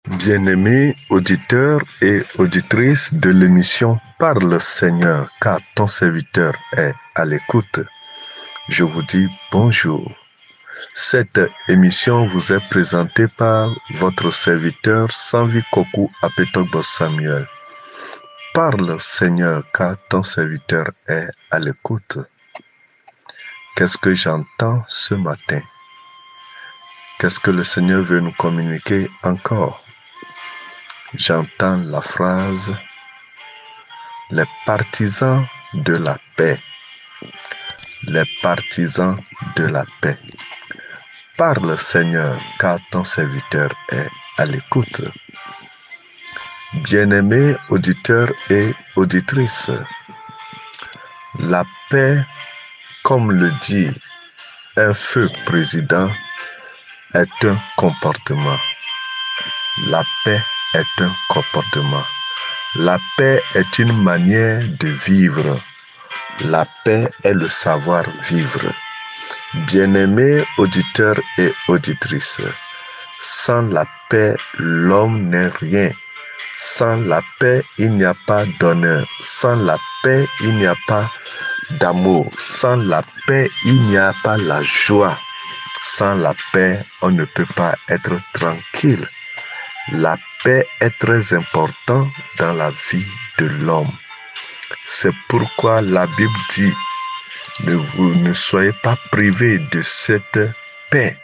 Bien-aimés auditeurs et auditrices de l'émission Parle Seigneur, car ton serviteur est à l'écoute, je vous dis bonjour. Cette émission vous est présentée par votre serviteur Sanvi Koku Apetogbo Samuel. Parle Seigneur, car ton serviteur est à l'écoute. Qu'est-ce que j'entends ce matin? Qu'est-ce que le Seigneur veut nous communiquer encore? J'entends la phrase « Les partisans de la paix ». Les partisans de la paix. Parle Seigneur, car ton serviteur est à l'écoute. Bien-aimés auditeurs et auditrices, la paix, comme le dit un feu président, est un comportement. La paix est un comportement. La paix est une manière de vivre. La paix est le savoir-vivre. Bien-aimés auditeurs et auditrices, sans la paix, l'homme n'est rien. Sans la paix, il n'y a pas d'honneur. Sans la paix, il n'y a pas d'amour. Sans la paix, il n'y a pas la joie. Sans la paix, on ne peut pas être tranquille. La paix est très importante dans la vie de l'homme. C'est pourquoi la Bible dit, ne soyez pas privés de cette paix.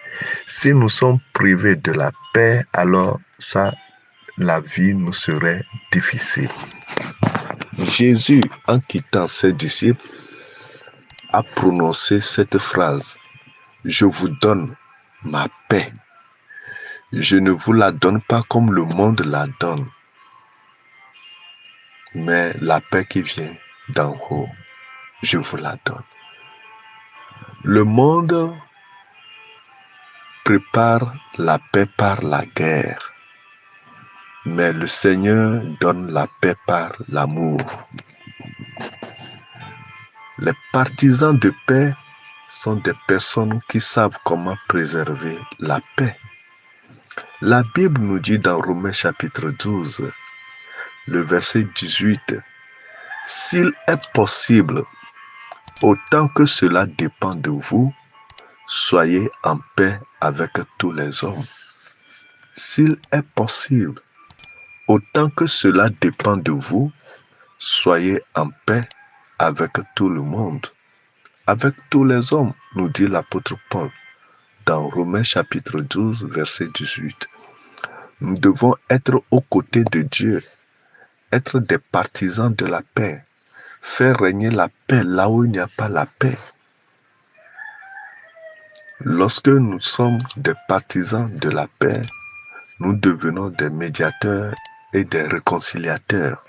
Si nous sommes privés de la paix, alors la vie nous serait difficile. Jésus, en quittant ses disciples, a prononcé cette phrase. Je vous donne ma paix. Je ne vous la donne pas comme le monde la donne, mais la paix qui vient d'en haut, je vous la donne. Le monde prépare la paix par la guerre, mais le Seigneur donne la paix par l'amour. Les partisans de paix sont des personnes qui savent comment préserver la paix. La Bible nous dit dans Romains chapitre 12, le verset 18, « S'il est possible, autant que cela dépend de vous, soyez en paix avec tous les hommes. » S'il est possible, autant que cela dépend de vous, soyez en paix avec tout le monde. Avec tous les hommes, nous dit l'apôtre Paul dans Romains chapitre 12, verset 18. Nous devons être aux côtés de Dieu, être des partisans de la paix, faire régner la paix là où il n'y a pas la paix. Lorsque nous sommes des partisans de la paix, nous devenons des médiateurs et des réconciliateurs.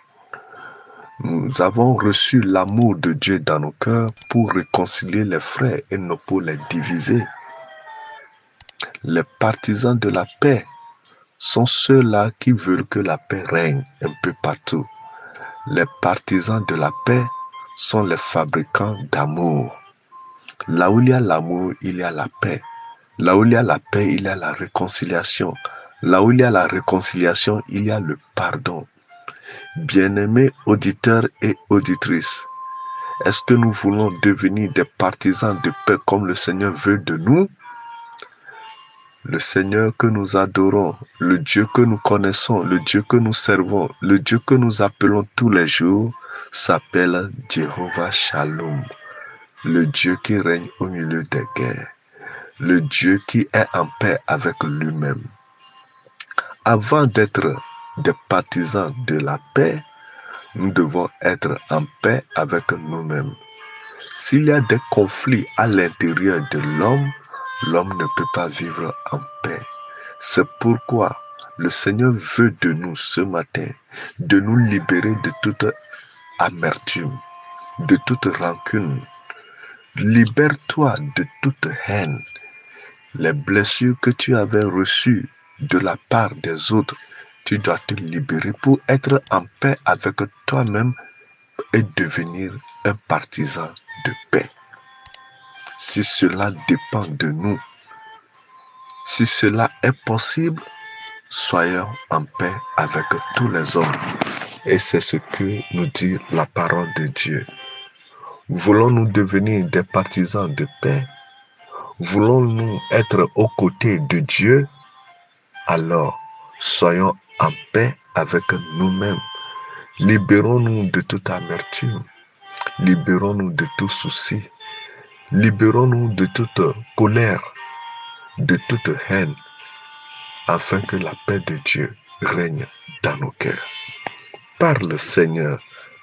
Nous avons reçu l'amour de Dieu dans nos cœurs pour réconcilier les frères et non pour les diviser. Les partisans de la paix sont ceux-là qui veulent que la paix règne un peu partout. Les partisans de la paix sont les fabricants d'amour. Là où il y a l'amour, il y a la paix. Là où il y a la paix, il y a la réconciliation. Là où il y a la réconciliation, il y a le pardon. Bien-aimés auditeurs et auditrices, est-ce que nous voulons devenir des partisans de paix comme le Seigneur veut de nous? Le Seigneur que nous adorons, le Dieu que nous connaissons, le Dieu que nous servons, le Dieu que nous appelons tous les jours, s'appelle Jéhovah Shalom, le Dieu qui règne au milieu des guerres, le Dieu qui est en paix avec lui-même. Avant d'être des partisans de la paix, nous devons être en paix avec nous-mêmes. S'il y a des conflits à l'intérieur de l'homme, l'homme ne peut pas vivre en paix. C'est pourquoi le Seigneur veut de nous ce matin, de nous libérer de toute amertume, de toute rancune. Libère-toi de toute haine. Les blessures que tu avais reçues de la part des autres, tu dois te libérer pour être en paix avec toi-même et devenir un partisan de paix. Si cela dépend de nous, si cela est possible, soyons en paix avec tous les hommes. Et c'est ce que nous dit la parole de Dieu. Voulons-nous devenir des partisans de paix? Voulons-nous être aux côtés de Dieu? Alors, soyons en paix avec nous-mêmes. Libérons-nous de toute amertume. Libérons-nous de tout souci. Libérons-nous de toute colère, de toute haine, afin que la paix de Dieu règne dans nos cœurs. Parle, Seigneur,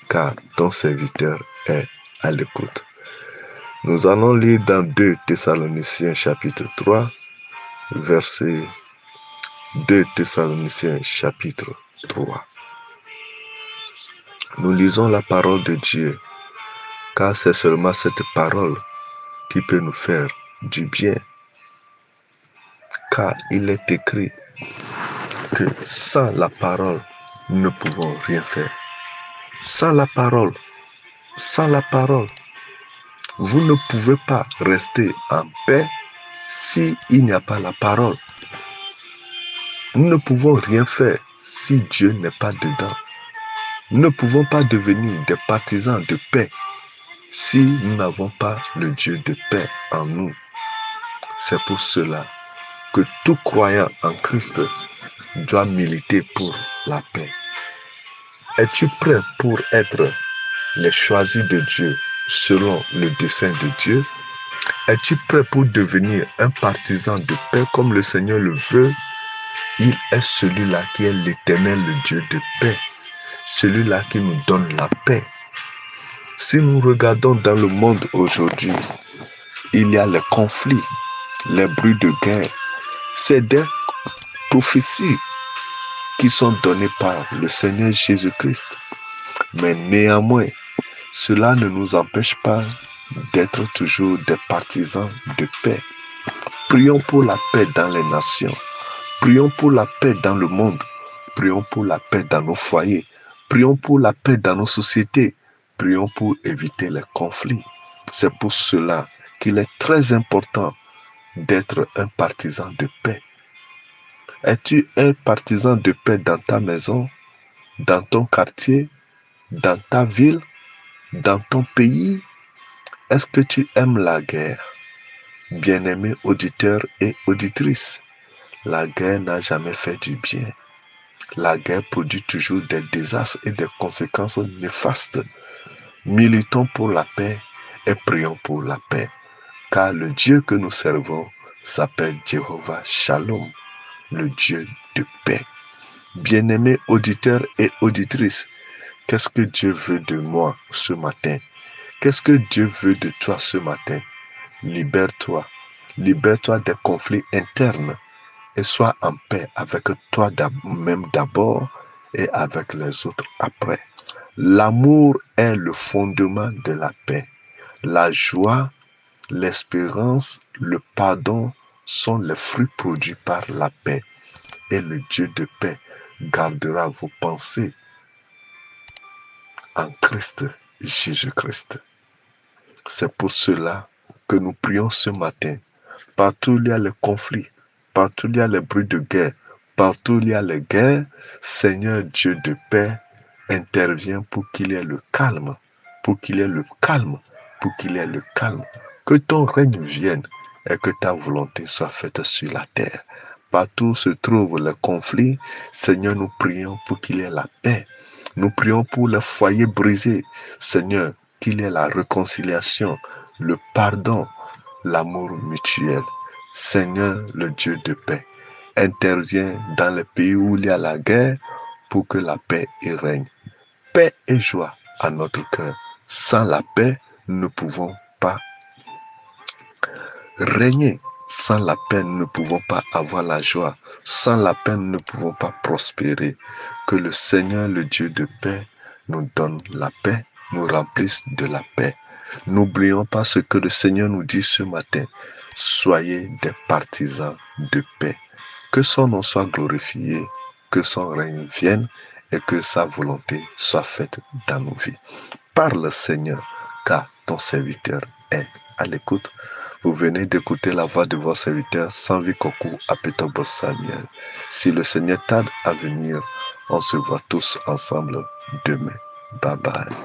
car ton serviteur est à l'écoute. Nous allons lire dans 2 Thessaloniciens chapitre 3, verset 2 Thessaloniciens chapitre 3. Nous lisons la parole de Dieu, car c'est seulement cette parole qui peut nous faire du bien. Car il est écrit que sans la parole, nous ne pouvons rien faire. Sans la parole, vous ne pouvez pas rester en paix s'il n'y a pas la parole. Nous ne pouvons rien faire si Dieu n'est pas dedans. Nous ne pouvons pas devenir des partisans de paix si nous n'avons pas le Dieu de paix en nous. C'est pour cela que tout croyant en Christ doit militer pour la paix. Es-tu prêt pour être les choisis de Dieu selon le dessein de Dieu? Es-tu prêt pour devenir un partisan de paix comme le Seigneur le veut? Il est celui-là qui est l'Éternel, le Dieu de paix. Celui-là qui nous donne la paix. Si nous regardons dans le monde aujourd'hui, il y a les conflits, les bruits de guerre. C'est des prophéties qui sont données par le Seigneur Jésus-Christ. Mais néanmoins, cela ne nous empêche pas d'être toujours des partisans de paix. Prions pour la paix dans les nations. Prions pour la paix dans le monde. Prions pour la paix dans nos foyers. Prions pour la paix dans nos sociétés. Prions pour éviter les conflits. C'est pour cela qu'il est très important d'être un partisan de paix. Es-tu un partisan de paix dans ta maison, dans ton quartier, dans ta ville, dans ton pays? Est-ce que tu aimes la guerre? Bien-aimés auditeurs et auditrices, la guerre n'a jamais fait du bien. La guerre produit toujours des désastres et des conséquences néfastes. Militons pour la paix et prions pour la paix, car le Dieu que nous servons s'appelle Jéhovah Shalom, le Dieu de paix. Bien-aimés auditeurs et auditrices, qu'est-ce que Dieu veut de moi ce matin? Qu'est-ce que Dieu veut de toi ce matin? Libère-toi. Libère-toi des conflits internes et sois en paix avec toi-même d'abord et avec les autres après. L'amour est le fondement de la paix. La joie, l'espérance, le pardon sont les fruits produits par la paix. Et le Dieu de paix gardera vos pensées en Christ Jésus-Christ. C'est pour cela que nous prions ce matin. Partout où il y a les conflits, partout où il y a les bruits de guerre, partout où il y a les guerres, Seigneur Dieu de paix, intervient pour qu'il y ait le calme, pour qu'il y ait le calme, pour qu'il y ait le calme. Que ton règne vienne et que ta volonté soit faite sur la terre. Partout où se trouvent les conflits, Seigneur, nous prions pour qu'il y ait la paix. Nous prions pour les foyers brisés. Seigneur, qu'il y ait la réconciliation, le pardon, l'amour mutuel. Seigneur, le Dieu de paix, intervient dans les pays où il y a la guerre pour que la paix y règne. Paix et joie à notre cœur. Sans la paix, nous ne pouvons pas régner. Sans la paix, nous ne pouvons pas avoir la joie. Sans la paix, nous ne pouvons pas prospérer. Que le Seigneur, le Dieu de paix, nous donne la paix, nous remplisse de la paix. N'oublions pas ce que le Seigneur nous dit ce matin. Soyez des partisans de paix. Que son nom soit glorifié, que son règne vienne et que sa volonté soit faite dans nos vies. Parle, Seigneur, car ton serviteur est à l'écoute. Vous venez d'écouter la voix de vos serviteurs Sanvi Kokou Apetobo Samuel. Si le Seigneur tarde à venir, on se voit tous ensemble demain. Bye bye.